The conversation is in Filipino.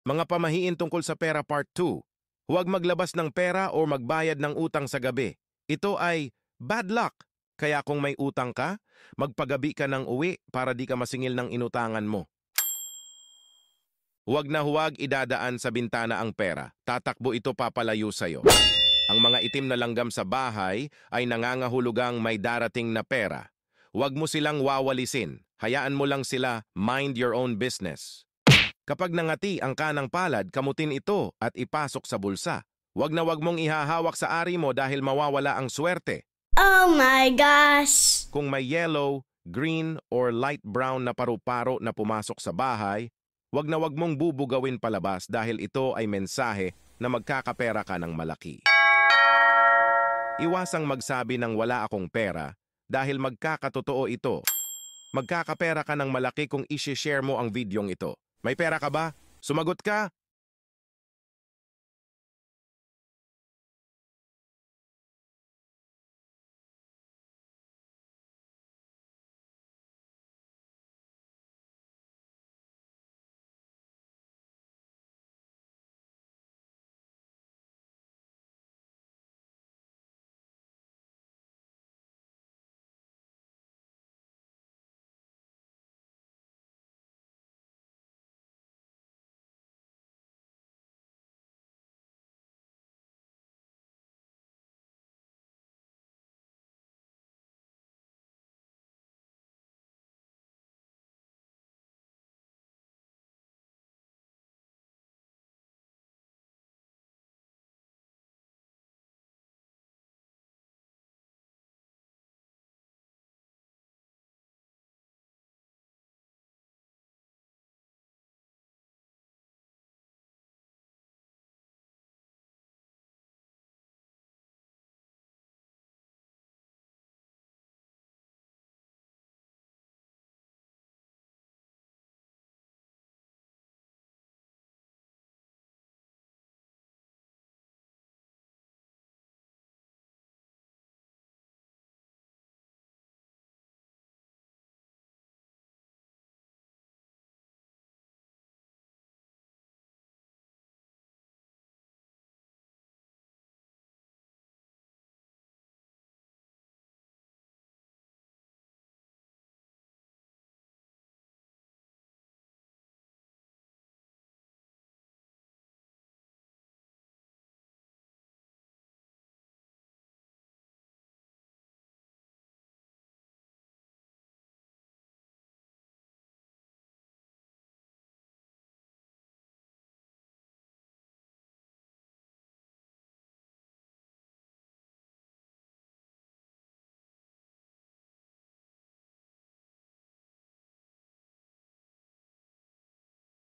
Mga pamahiin tungkol sa pera part 2. Huwag maglabas ng pera o magbayad ng utang sa gabi. Ito ay bad luck. Kaya kung may utang ka, magpagabi ka ng uwi para di ka masingil ng inutangan mo. Huwag na huwag idadaan sa bintana ang pera. Tatakbo ito papalayo sa'yo. Ang mga itim na langgam sa bahay ay nangangahulugang may darating na pera. Huwag mo silang wawalisin. Hayaan mo lang sila mind your own business. Kapag nangati ang kanang palad, kamutin ito at ipasok sa bulsa. Huwag na huwag mong ihahawak sa ari mo dahil mawawala ang swerte. Oh my gosh! Kung may yellow, green, or light brown na paru-paro na pumasok sa bahay, huwag na huwag mong bubugawin palabas dahil ito ay mensahe na magkakapera ka ng malaki. Iwasang magsabi ng wala akong pera dahil magkakatotoo ito. Magkakapera ka ng malaki kung isi-share mo ang videong ito. May pera ka ba? Sumagot ka